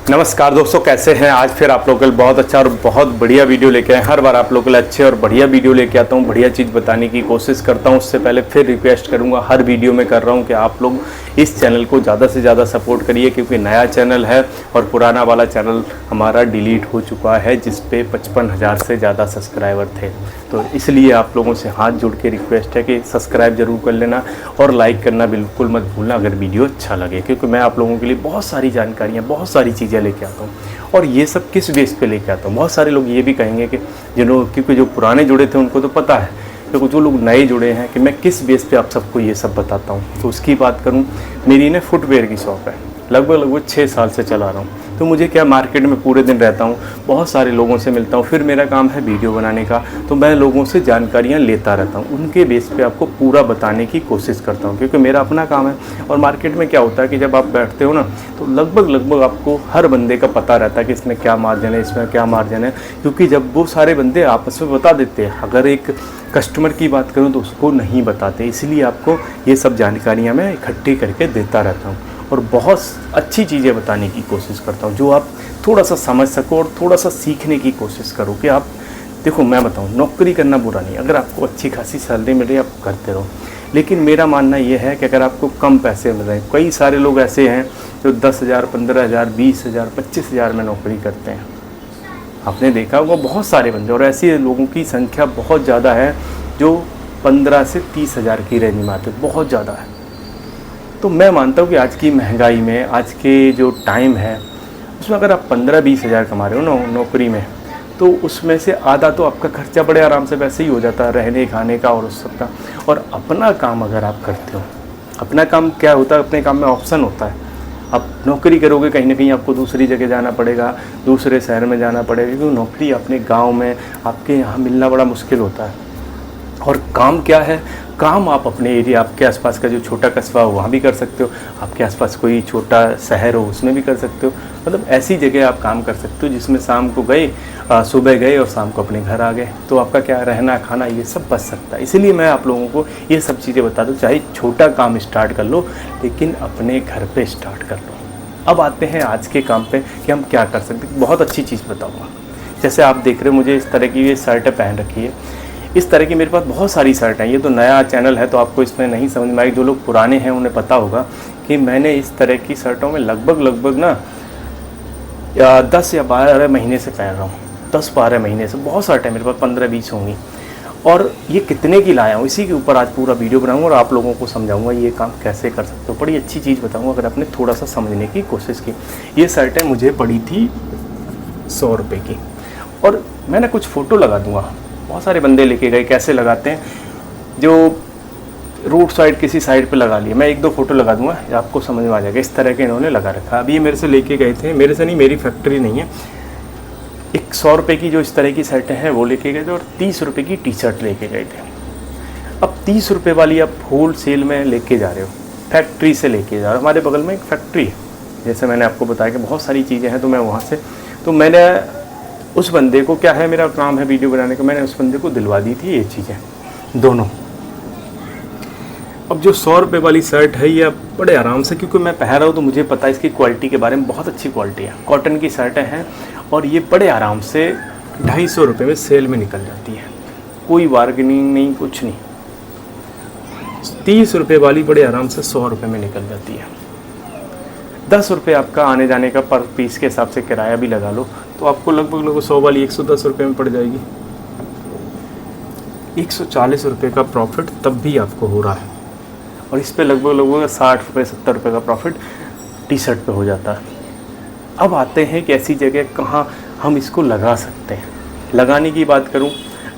नमस्कार दोस्तों, कैसे हैं। आज फिर आप लोगों के लिए बहुत अच्छा और बहुत बढ़िया वीडियो लेके आए। हर बार आप लोगों के लिए अच्छे और बढ़िया वीडियो लेके आता हूं, बढ़िया चीज़ बताने की कोशिश करता हूं। उससे पहले फिर रिक्वेस्ट करूंगा, हर वीडियो में कर रहा हूं कि आप लोग इस चैनल को ज़्यादा से ज़्यादा सपोर्ट करिए, क्योंकि नया चैनल है और पुराना वाला चैनल हमारा डिलीट हो चुका है, जिस पे 55,000 से ज़्यादा सब्सक्राइबर थे। तो इसलिए आप लोगों से हाथ जोड़ के रिक्वेस्ट है कि सब्सक्राइब जरूर कर लेना और लाइक करना बिल्कुल मत भूलना अगर वीडियो अच्छा लगे, क्योंकि मैं आप लोगों के लिए बहुत सारी जानकारियाँ, बहुत सारी चीज़ें लेके आता हूँ। और ये सब किस बेस पे लेके आता हूँ, बहुत सारे लोग ये भी कहेंगे कि क्योंकि जो पुराने जुड़े थे उनको तो पता है, क्योंकि जो लोग नए जुड़े हैं कि मैं किस बेस पे आप सबको ये सब बताता हूँ। तो उसकी बात करूँ, मेरी ना फुटवेयर की शॉप है, लगभग 6 साल से चला रहा हूँ। तो मुझे क्या, मार्केट में पूरे दिन रहता हूँ, बहुत सारे लोगों से मिलता हूँ, फिर मेरा काम है वीडियो बनाने का, तो मैं लोगों से जानकारियाँ लेता रहता हूँ, उनके बेस पे आपको पूरा बताने की कोशिश करता हूँ, क्योंकि मेरा अपना काम है। और मार्केट में क्या होता है कि जब आप बैठते हो ना, तो लगभग आपको हर बंदे का पता रहता है कि इसमें क्या मार्जिन है, इसमें क्या मार्जिन है, क्योंकि जब वो सारे बंदे आपस में बता देते हैं। अगर एक कस्टमर की बात करूँ तो उसको नहीं बताते, इसलिए आपको ये सब जानकारियाँ मैं इकट्ठी करके देता रहता हूँ और बहुत अच्छी चीज़ें बताने की कोशिश करता हूँ, जो आप थोड़ा सा समझ सको और थोड़ा सा सीखने की कोशिश करो। कि आप देखो, मैं बताऊँ, नौकरी करना बुरा नहीं, अगर आपको अच्छी खासी सैलरी मिल रही है आप करते रहो, लेकिन मेरा मानना ये है कि अगर आपको कम पैसे मिल रहे हैं, कई सारे लोग ऐसे हैं जो 10,000, 15,000, 20,000, 25,000 में नौकरी करते हैं। आपने देखा होगा बहुत सारे बंदे, और ऐसे लोगों की संख्या बहुत ज़्यादा है जो 15 से 30,000 की रेंज में आते, बहुत ज़्यादा है। तो मैं मानता हूँ कि आज की महंगाई में, आज के जो टाइम है उसमें अगर आप 15-20 हज़ार कमा रहे हो नौकरी में, तो उसमें से आधा तो आपका खर्चा बड़े आराम से वैसे ही हो जाता है, रहने खाने का और उस सब का। और अपना काम अगर आप करते हो, अपना काम क्या होता है, अपने काम में ऑप्शन होता है। आप नौकरी करोगे, कहीं ना कहीं आपको दूसरी जगह जाना पड़ेगा, दूसरे शहर में जाना पड़ेगा, क्योंकि नौकरी अपने गाँव में आपके यहाँ मिलना बड़ा मुश्किल होता है। और काम क्या है, काम आप अपने एरिया, आपके आसपास का जो छोटा कस्बा हो वहाँ भी कर सकते हो, आपके आसपास कोई छोटा शहर हो उसमें भी कर सकते हो। मतलब ऐसी जगह आप काम कर सकते हो जिसमें शाम को गए, सुबह गए और शाम को अपने घर आ गए, तो आपका क्या, रहना खाना ये सब बच सकता है। इसीलिए मैं आप लोगों को ये सब चीज़ें बता दूँ, चाहे छोटा काम स्टार्ट कर लो, लेकिन अपने घर पर स्टार्ट कर लो। अब आते हैं आज के काम पर कि हम क्या कर सकते हैं। बहुत अच्छी चीज़ बताऊँगा। जैसे आप देख रहे हो, मुझे इस तरह की ये शर्टें पहन रखी है। इस तरह की मेरे पास बहुत सारी शर्ट हैं। ये तो नया चैनल है तो आपको इसमें नहीं समझ में आएगी, जो लोग पुराने हैं उन्हें पता होगा कि मैंने इस तरह की शर्टों में लगभग ना 10 या 12 महीने से पहन रहा हूँ। 10-12 महीने से बहुत शर्ट है मेरे पास, 15-20 होंगी। और ये कितने की लाया हूँ, इसी के ऊपर आज पूरा वीडियो बनाऊँगा और आप लोगों को समझाऊँगा ये काम कैसे कर सकते हो। बड़ी अच्छी चीज़ बताऊँगा अगर आपने थोड़ा सा समझने की कोशिश की। ये शर्टें मुझे पड़ी थी 100 रुपये की, और मैंने कुछ फ़ोटो लगा दूँगा। बहुत सारे बंदे लेके गए, कैसे लगाते हैं, जो रोड साइड किसी साइड पे लगा लिए, मैं 1-2 फ़ोटो लगा दूंगा, आपको समझ में आ जाएगा। इस तरह के इन्होंने लगा रखा। अभी ये मेरे से लेके गए थे, मेरे से नहीं, मेरी फैक्ट्री नहीं है। एक 100 रुपये की जो इस तरह की शर्टें हैं वो लेके गए थे, और 30 रुपये की टी शर्ट लेके गए थे। अब 30 रुपये वाली आप होल सेल में लेके जा रहे हो, फैक्ट्री से लेके जा रहे हो। हमारे बगल में एक फैक्ट्री है, जैसे मैंने आपको बताया कि बहुत सारी चीज़ें हैं, तो मैं वहाँ से, तो मैंने उस बंदे को, क्या है मेरा काम है वीडियो बनाने का, मैंने उस बंदे को दिलवा दी थी ये चीज़ें दोनों। अब जो 100 रुपये वाली शर्ट है ये बड़े आराम से, क्योंकि मैं पहन रहा हूँ तो मुझे पता है इसकी क्वालिटी के बारे में, बहुत अच्छी क्वालिटी है, कॉटन की शर्टें हैं, और ये बड़े आराम से 250 रुपये में सेल में निकल जाती है। कोई बार्गेनिंग नहीं, कुछ नहीं। 30 रुपये वाली बड़े आराम से 100 रुपये में निकल जाती है। 10 रुपये आपका आने जाने का पर पीस के हिसाब से किराया भी लगा लो, तो आपको लगभग 100 वाली 110 रुपये में पड़ जाएगी। 140 रुपये का प्रॉफिट तब भी आपको हो रहा है, और इस पे लगभग 60 रुपये 70 रुपये का प्रॉफिट टी शर्ट पे हो जाता है। अब आते हैं कि ऐसी जगह कहाँ हम इसको लगा सकते हैं। लगाने की बात करूँ,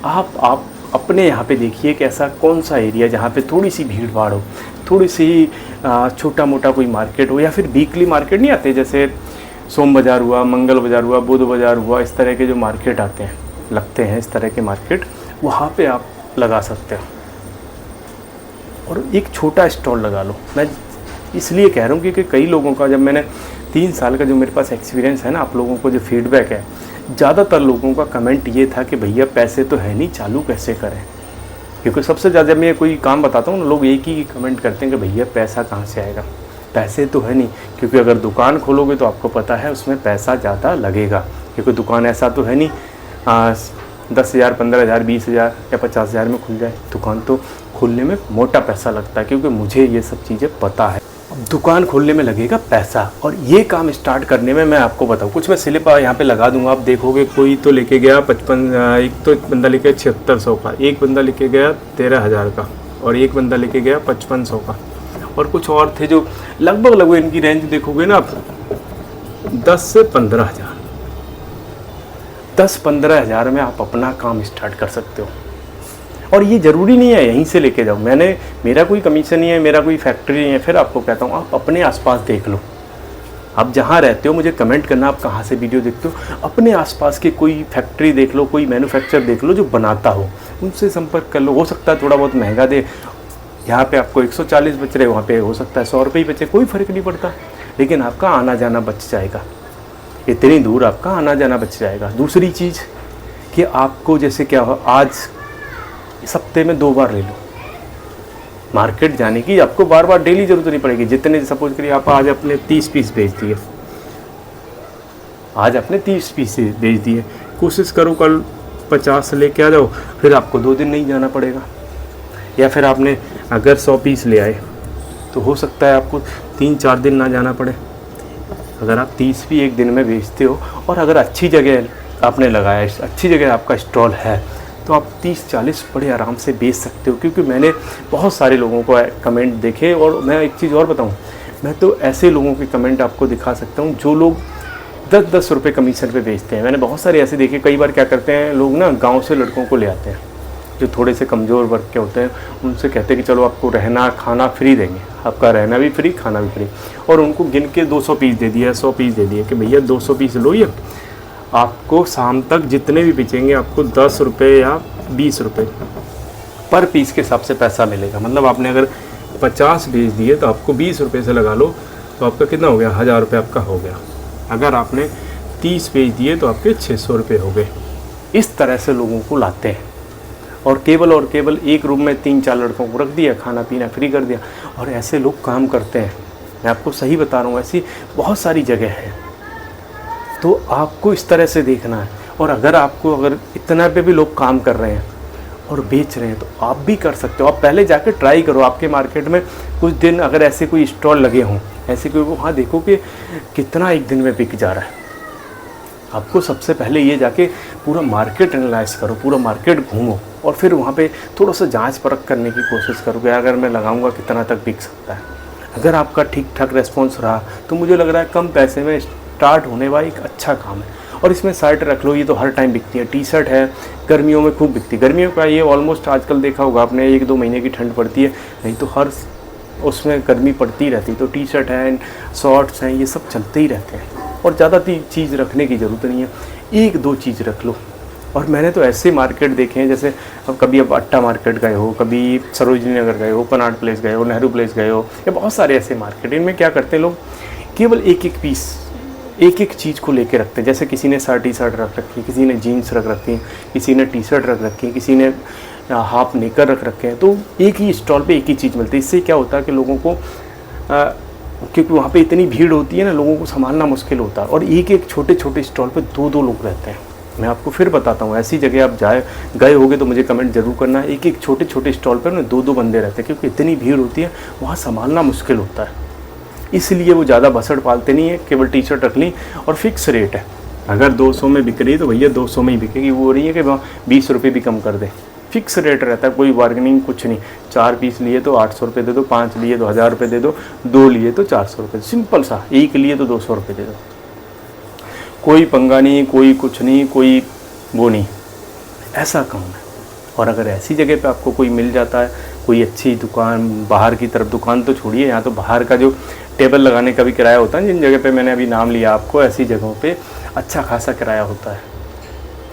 आप अपने यहाँ पे देखिए कि ऐसा कौन सा एरिया जहाँ पे थोड़ी सी भीड़ भाड़ हो, थोड़ी सी छोटा मोटा कोई मार्केट हो, या फिर वीकली मार्केट नहीं आते, जैसे सोम बाज़ार हुआ, मंगल बाज़ार हुआ, बुध बाज़ार हुआ, इस तरह के जो मार्केट आते हैं, लगते हैं इस तरह के मार्केट, वहाँ पे आप लगा सकते हो। और एक छोटा स्टॉल लगा लो। मैं इसलिए कह रहा हूँ क्योंकि कई लोगों का, जब मैंने 3 साल का जो मेरे पास एक्सपीरियंस है ना, आप लोगों को जो फीडबैक है, ज़्यादातर लोगों का कमेंट ये था कि भैया पैसे तो है नहीं, चालू कैसे करें। क्योंकि सबसे ज़्यादा मैं कोई काम बताता हूँ ना, लोग एक ही कमेंट करते हैं कि भैया पैसा कहाँ से आएगा। पैसे तो है नहीं, क्योंकि अगर दुकान खोलोगे तो आपको पता है उसमें पैसा ज़्यादा लगेगा, क्योंकि दुकान ऐसा तो है नहीं 10,000, 15,000, 20,000 या 50,000 में खुल जाए। दुकान तो खोलने में मोटा पैसा लगता है, क्योंकि मुझे ये सब चीज़ें पता है। दुकान खोलने में लगेगा पैसा, और ये काम स्टार्ट करने में मैं आपको बताऊँ, कुछ मैं स्लिप यहाँ पे लगा दूंगा, आप देखोगे। कोई तो लेके गया 55, एक बंदा लेके 7600 का, एक बंदा लेके गया 13,000 का, और एक बंदा लेके गया 5500 का, और कुछ और थे जो लगभग इनकी रेंज देखोगे ना आप 10 से 15,000। 10-15 हज़ार में आप अपना काम स्टार्ट कर सकते हो। और ये ज़रूरी नहीं है यहीं से लेके जाओ, मेरा कोई कमीशन नहीं है, मेरा कोई फैक्ट्री नहीं है। फिर आपको कहता हूँ आप अपने आसपास देख लो, आप जहाँ रहते हो मुझे कमेंट करना आप कहाँ से वीडियो देखते हो। अपने आसपास के कोई फैक्ट्री देख लो, कोई मैन्युफैक्चर देख लो जो बनाता हो, उनसे संपर्क कर लो। हो सकता है थोड़ा बहुत महंगा दे, यहाँ पे आपको 140 बच रहे, वहाँ पे हो सकता है 100 रुपये ही बचे, कोई फ़र्क नहीं पड़ता, लेकिन आपका आना जाना बच जाएगा। इतनी दूर आपका आना जाना बच जाएगा। दूसरी चीज़ कि आपको जैसे क्या हो, आज हफ्ते में 2 बार ले लो, मार्केट जाने की आपको बार बार डेली ज़रूरत नहीं पड़ेगी। जितने सपोज करिए आप आज अपने 30 पीस बेच दिए, आज अपने 30 पीस बेच दिए, कोशिश करो कल 50 लेके आ जाओ, फिर आपको 2 दिन नहीं जाना पड़ेगा। या फिर आपने अगर 100 पीस ले आए तो हो सकता है आपको 3-4 दिन ना जाना पड़े। अगर आप 30 भी एक दिन में बेचते हो, और अगर अच्छी जगह आपने लगाया, अच्छी जगह आपका स्टॉल है, तो आप 30-40 बड़े आराम से बेच सकते हो। क्योंकि मैंने बहुत सारे लोगों को कमेंट देखे, और मैं एक चीज़ और बताऊं, मैं तो ऐसे लोगों के कमेंट आपको दिखा सकता हूं जो लोग 10-10 रुपये कमीशन पे बेचते हैं। मैंने बहुत सारे ऐसे देखे। कई बार क्या करते हैं लोग ना, गाँव से लड़कों को ले आते हैं जो थोड़े से कमज़ोर वर्ग के होते हैं, उनसे कहते हैं कि चलो आपको रहना खाना फ्री देंगे, आपका रहना भी फ्री, खाना भी फ्री, और उनको गिन के 200 पीस दे दिया, 100 पीस दे दिए कि भैया 200 पीस लो, ये आपको शाम तक जितने भी बेचेंगे आपको 10 रुपये या 20 रुपये पर पीस के हिसाब से पैसा मिलेगा। मतलब आपने अगर 50 बेच दिए तो आपको 20 रुपये से लगा लो, तो आपका कितना हो गया, 1000 रुपये आपका हो गया। अगर आपने 30 बेच दिए तो आपके 600 रुपये हो गए। इस तरह से लोगों को लाते हैं, और केवल एक रूम में 3-4 लड़कों को रख दिया, खाना पीना फ्री कर दिया, और ऐसे लोग काम करते हैं। मैं आपको सही बता रहा हूँ, ऐसी बहुत सारी जगह है। तो आपको इस तरह से देखना है। और अगर इतना पे भी लोग काम कर रहे हैं और बेच रहे हैं, तो आप भी कर सकते हो। आप पहले जाके ट्राई करो, आपके मार्केट में कुछ दिन अगर ऐसे कोई स्टॉल लगे हों, ऐसे कोई, वहाँ देखो कि कितना एक दिन में बिक जा रहा है। आपको सबसे पहले ये जाके पूरा मार्केट एनालाइज करो, पूरा मार्केट घूमो, और फिर वहाँ पे थोड़ा सा जांच परख करने की कोशिश करो कि अगर मैं लगाऊंगा कितना तक बिक सकता है। अगर आपका ठीक ठाक रेस्पॉन्स रहा तो मुझे लग रहा है कम पैसे में स्टार्ट होने वाला एक अच्छा काम है। और इसमें शर्ट रख लो, ये तो हर टाइम बिकती है। टी शर्ट है, गर्मियों में खूब बिकती है। गर्मियों का ये ऑलमोस्ट आजकल देखा होगा आपने, 1-2 महीने की ठंड पड़ती है, नहीं तो हर उसमें गर्मी पड़ती रहती है। तो टी शर्ट है, शॉर्ट्स हैं, ये सब चलते ही रहते हैं, और ज़्यादा चीज़ रखने की ज़रूरत नहीं है, 1-2 चीज़ रख लो। और मैंने तो ऐसे मार्केट देखे हैं, जैसे अब कभी आप अट्टा मार्केट गए हो, कभी सरोजनी नगर गए हो, कनाट प्लेस गए हो, नेहरू प्लेस गए हो, या बहुत सारे ऐसे मार्केट। इनमें क्या करते हैं लोग, केवल एक पीस, एक चीज़ को लेके रखते हैं। जैसे किसी ने टी शर्ट रख रखी, किसी ने जीन्स रख रखी, किसी ने टी शर्ट रख रखी, किसी ने हाफ नेकर रख रखे हैं। तो एक ही स्टॉल पे एक ही चीज़ मिलती है। इससे क्या होता है कि लोगों को क्योंकि वहाँ पे इतनी भीड़ होती है ना, लोगों को संभालना मुश्किल होता है। और एक छोटे स्टॉल पे 2-2 लोग रहते हैं। मैं आपको फिर बताता हूँ, ऐसी जगह आप गए होगे तो मुझे कमेंट जरूर करना। एक छोटे स्टॉल पर ना 2-2 बंदे रहते हैं, क्योंकि इतनी भीड़ होती है, वहाँ संभालना मुश्किल होता है। इसलिए वो ज़्यादा बसड़ पालते नहीं है, केवल टी शर्ट रख ली, और फिक्स रेट है। अगर 200 में बिक रही है तो भैया 200 में ही बिकेगी। वो नहीं है कि 20 रुपये भी कम कर दे, फिक्स रेट रहता है, कोई बार्गेनिंग कुछ नहीं। 4 पीस लिए तो 800 रुपये दे दो, 5 लिए तो 1000 रुपये दे दो, 2 लिए तो 400 रुपये, सिंपल सा। 1 लिए तो 200 रुपये दे दो, कोई पंगा नहीं, कोई कुछ नहीं, कोई वो नहीं, ऐसा काम है। और अगर ऐसी जगह पे आपको कोई मिल जाता है, कोई अच्छी दुकान, बाहर की तरफ, दुकान तो छोड़िए, यहाँ तो बाहर का जो टेबल लगाने का भी किराया होता है, जिन जगह पे मैंने अभी नाम लिया आपको, ऐसी जगहों पे अच्छा खासा किराया होता है।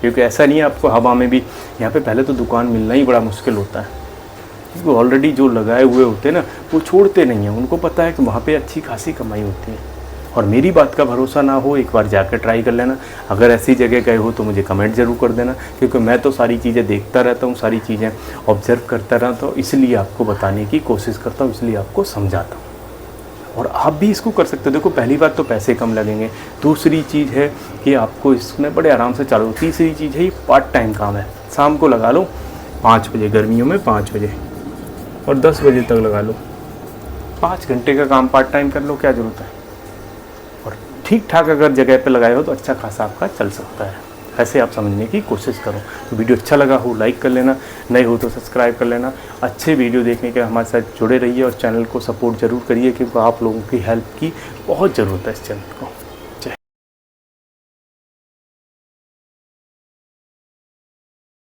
क्योंकि ऐसा नहीं है आपको हवा में भी, यहाँ पे पहले तो दुकान मिलना ही बड़ा मुश्किल होता है, क्योंकि ऑलरेडी जो लगाए हुए होते हैं ना, वो छोड़ते नहीं हैं। उनको पता है कि वहाँ पे अच्छी खासी कमाई होती है। और मेरी बात का भरोसा ना हो, एक बार जाकर ट्राई कर लेना। अगर ऐसी जगह गए हो तो मुझे कमेंट ज़रूर कर देना, क्योंकि मैं तो सारी चीज़ें देखता रहता हूँ, सारी चीज़ें ऑब्जर्व करता रहता हूँ, इसलिए आपको बताने की कोशिश करता हूँ, इसलिए आपको समझाता हूँ। और आप भी इसको कर सकते हो। देखो पहली बात तो पैसे कम लगेंगे, दूसरी चीज़ है कि आपको इसमें बड़े आराम से चालू, तीसरी चीज़ है ये पार्ट टाइम काम है। शाम को लगा लो 5 बजे, गर्मियों में 5 बजे और 10 बजे तक लगा लो, 5 घंटे का काम पार्ट टाइम कर लो, क्या ज़रूरत है। और ठीक ठाक अगर जगह पे लगाए हो तो अच्छा खासा आपका चल सकता है। ऐसे आप समझने की कोशिश करो। तो वीडियो अच्छा लगा हो लाइक कर लेना, नए हो तो सब्सक्राइब कर लेना। अच्छे वीडियो देखने के हमारे साथ जुड़े रहिए और चैनल को सपोर्ट ज़रूर करिए, क्योंकि आप लोगों की हेल्प की बहुत ज़रूरत है इस चैनल को।